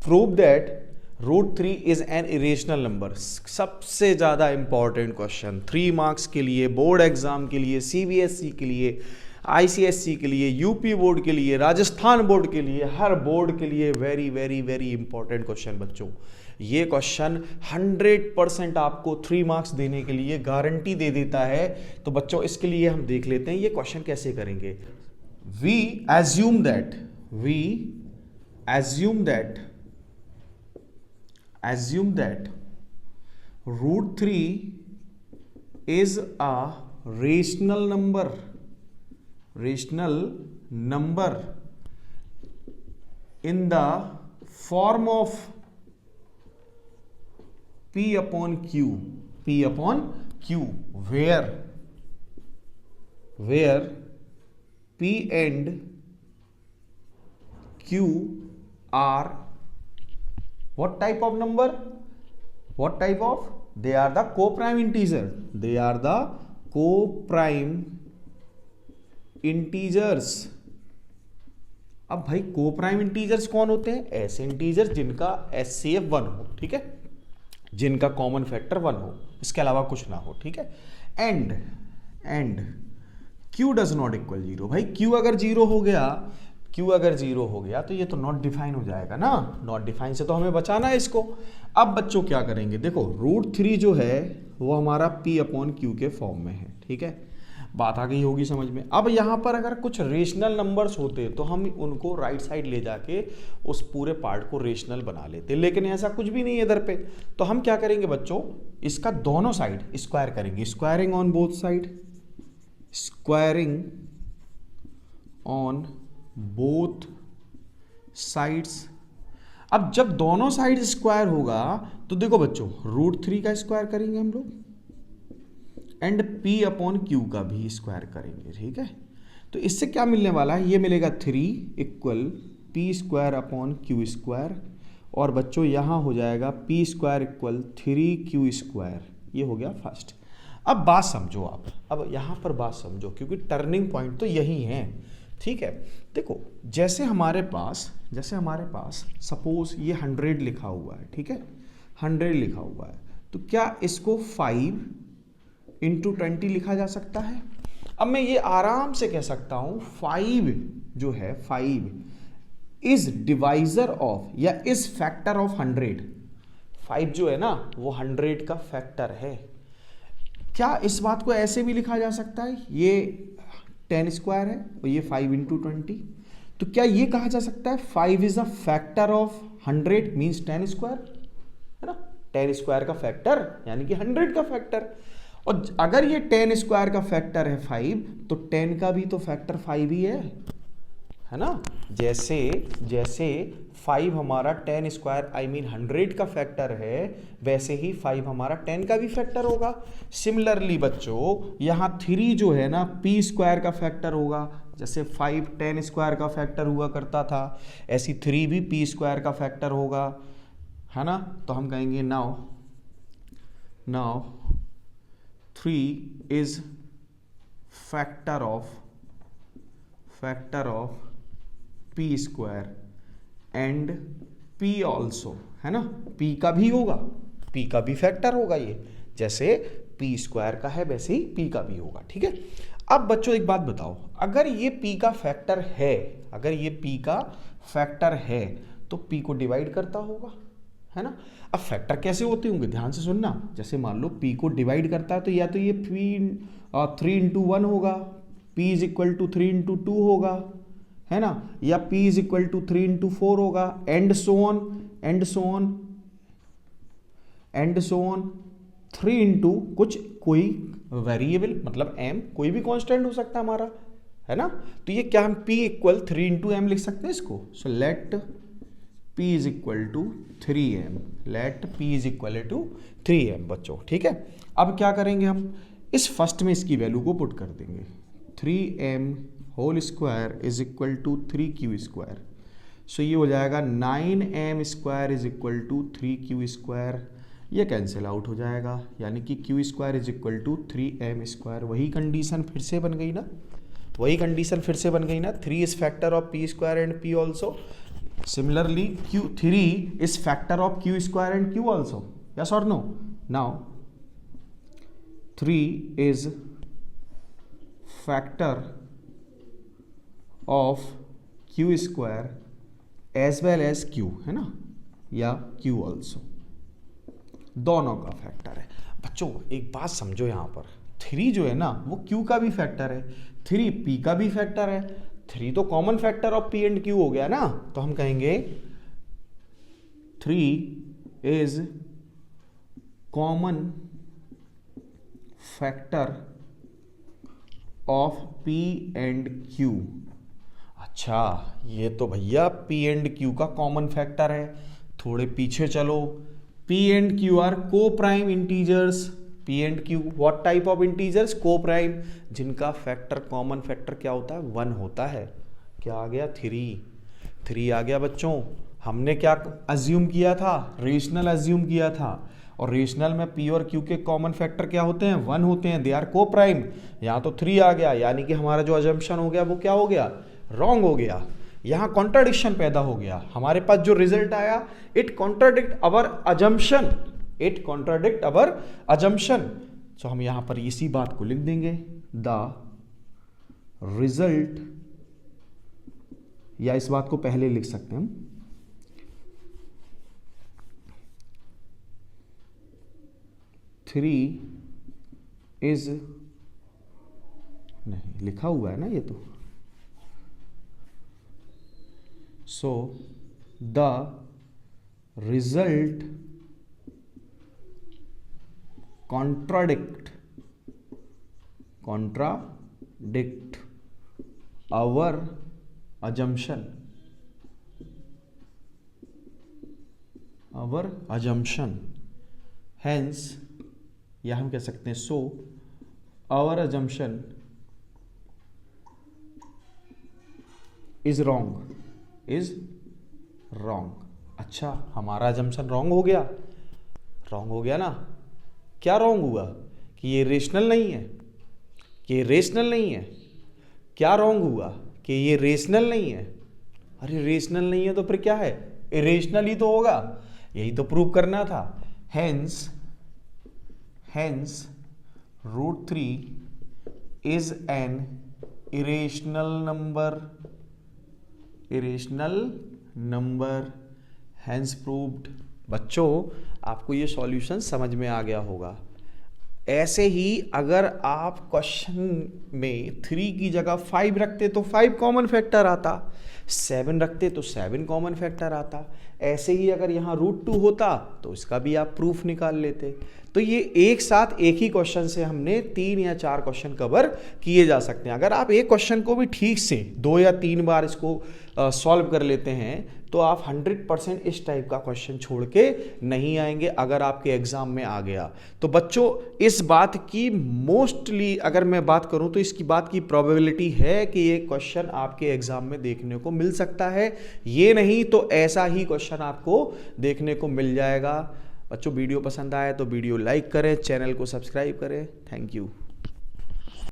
Prove that √3 is an irrational number. सबसे ज़्यादा important question 3 marks के लिए, बोर्ड एग्जाम के लिए, CBSE के लिए, ICSE के लिए, यूपी बोर्ड के लिए, राजस्थान बोर्ड के लिए, हर बोर्ड के लिए very very very important question बच्चों। ये क्वेश्चन 100% आपको 3 मार्क्स देने के लिए गारंटी दे देता है। तो बच्चों इसके लिए हम देख लेते हैं ये क्वेश्चन कैसे करेंगे। We assume that √3 is a rational number in the form of P upon Q, where P and Q are what type of number? They are the co-prime integers। अब भाई co-prime integers कौन होते हैं? ऐसे integers जिनका HCF 1 हो, ठीक है, जिनका कॉमन फैक्टर 1 हो, इसके अलावा कुछ ना हो, ठीक है। And Q does not equal 0। भाई Q अगर जीरो हो गया तो ये तो नॉट डिफाइन हो जाएगा ना। नॉट डिफाइन से तो हमें बचाना है इसको। अब बच्चों क्या करेंगे, देखो √3 जो है वो हमारा P अपॉन Q के फॉर्म में है, ठीक है, बात आ गई होगी समझ में। अब यहाँ पर अगर कुछ रेशनल नंबर्स होते तो हम उनको राइट साइड ले जाके उस पूरे पार्ट को रेशनल बना लेते, लेकिन ऐसा कुछ भी नहीं है इधर पे। तो हम क्या करेंगे बच्चों, इसका दोनों साइड स्क्वायर करेंगे, स्क्वायरिंग ऑन बोथ साइड्स। अब जब दोनों साइड स्क्वायर होगा तो देखो बच्चों √3 का स्क्वायर करेंगे हम लोग एंड P अपॉन Q का भी स्क्वायर करेंगे, ठीक है। तो इससे क्या मिलने वाला है, ये मिलेगा 3 इक्वल P² अपॉन Q²। और बच्चों यहाँ हो जाएगा P² इक्वल 3Q²। ये हो गया फर्स्ट। अब बात समझो आप, अब यहाँ पर बात समझो क्योंकि टर्निंग पॉइंट तो यही है, ठीक है। देखो जैसे हमारे पास सपोज ये 100 लिखा हुआ है, ठीक है, 100 लिखा हुआ है, तो क्या इसको 5 × 20 लिखा जा सकता है? अब मैं ये आराम से कह सकता हूं 5 जो है 5 इज डिवाइजर ऑफ या इज फैक्टर ऑफ 100। 5 जो है ना वो 100 का फैक्टर है। क्या इस बात को ऐसे भी लिखा जा सकता है, ये 10² है और ये 5 × 20, तो क्या ये कहा जा सकता है 5 is a factor of 100 means 10², है ना। 10² का फैक्टर यानी कि 100 का फैक्टर। और अगर ये 10² का फैक्टर है 5 तो 10 का भी तो फैक्टर 5 ही है ना। जैसे 5 हमारा 10² आई मीन 100 का फैक्टर है, वैसे ही 5 हमारा 10 का भी फैक्टर होगा। सिमिलरली बच्चों यहाँ 3 जो है ना P² का फैक्टर होगा। जैसे 5 10² का फैक्टर हुआ करता था, ऐसी 3 भी P² का फैक्टर होगा, है ना। तो हम कहेंगे now 3 is factor of P² and P also, है ना। P का भी होगा, P का भी फैक्टर होगा। ये जैसे P² का है वैसे ही P का भी होगा, ठीक है। अब बच्चों एक बात बताओ, अगर ये P का फैक्टर है तो P को डिवाइड करता होगा, है ना। अब फैक्टर कैसे होते होंगे ध्यान से सुनना। जैसे मान लो P को डिवाइड करता है तो या तो ये 3 × 1 होगा, P = 3 × 2 होगा, है ना, या P = 3 × 4 होगा, एंड सो ऑन 3 × कोई वेरिएबल मतलब m, कोई भी कांस्टेंट हो सकता है हमारा, है ना। तो ये क्या हम P = 3 × m लिख सकते हैं इसको। सो लेट P = 3m, बच्चों, ठीक है। अब क्या करेंगे हम, इस फर्स्ट में इसकी वैल्यू को पुट कर देंगे, 3m² = 3Q²। सो ये हो जाएगा 9m² = 3Q²। ये कैंसिल आउट हो जाएगा, यानी कि Q² = 3m²। वही कंडीशन फिर से बन गई ना, 3 is factor of P² and P also. Similarly, Q3 is factor of Q square and Q also. Yes or no? Now, 3 is factor of Q square as well as Q, है ना, या Q also, दोनों का factor है। बच्चों एक बात समझो, यहाँ पर 3 जो है ना वो Q का भी फैक्टर है, 3 P का भी फैक्टर है, 3 तो common factor of P and Q हो गया ना, तो हम कहेंगे 3 is common factor of P and Q। अच्छा, ये तो भैया P एंड Q का कॉमन फैक्टर है। थोड़े पीछे चलो, P एंड Q आर को prime integers. P and Q what type of integers? को प्राइम, जिनका फैक्टर कॉमन फैक्टर क्या होता है? 1 होता है। क्या आ गया? 3 आ गया बच्चों। हमने क्या अज्यूम किया था? रेशनल अज्यूम किया था, और रेशनल में P और Q के कॉमन फैक्टर क्या होते हैं? 1 होते हैं, दे आर को प्राइम। यहाँ तो 3 आ गया, यानी कि हमारा जो अजम्पशन हो गया वो क्या हो गया? रॉन्ग हो गया। यहाँ कॉन्ट्राडिक्शन पैदा हो गया। हमारे पास जो रिजल्ट आया, it contradict our assumption, it contradict our assumption. So हम यहां पर इसी बात को लिख देंगे, द रिजल्ट, या इस बात को पहले लिख सकते हैं हम, थ्री इज, नहीं लिखा हुआ है ना ये तो, so the result contradict our assumption, hence या हम कह सकते हैं so our assumption is wrong, अच्छा, हमारा assumption wrong हो गया ना। क्या रॉन्ग हुआ? कि ये रेशनल नहीं है, क्या रॉन्ग हुआ? कि ये रेशनल नहीं है। अरे रेशनल नहीं है तो फिर क्या है? इरेशनल ही तो होगा, यही तो प्रूव करना था। Hence √3 is an irrational number, hence proved. बच्चों आपको ये सॉल्यूशन समझ में आ गया होगा। ऐसे ही अगर आप क्वेश्चन में 3 की जगह 5 रखते तो 5 कॉमन फैक्टर आता, 7 रखते तो 7 कॉमन फैक्टर आता। ऐसे ही अगर यहाँ √2 होता तो इसका भी आप प्रूफ निकाल लेते। तो ये एक साथ एक ही क्वेश्चन से हमने 3 या 4 क्वेश्चन कवर किए जा सकते हैं। अगर आप एक क्वेश्चन को भी ठीक से 2 या 3 बार इसको सॉल्व कर लेते हैं तो आप 100% इस टाइप का क्वेश्चन छोड़ के नहीं आएंगे अगर आपके एग्जाम में आ गया। तो बच्चों इस बात की मोस्टली अगर मैं बात करूं तो इसकी बात की प्रोबेबिलिटी है कि ये क्वेश्चन आपके एग्जाम में देखने को मिल सकता है। ये नहीं तो ऐसा ही क्वेश्चन आपको देखने को मिल जाएगा। बच्चों वीडियो पसंद आए तो वीडियो लाइक करें, चैनल को सब्सक्राइब करें। Thank you.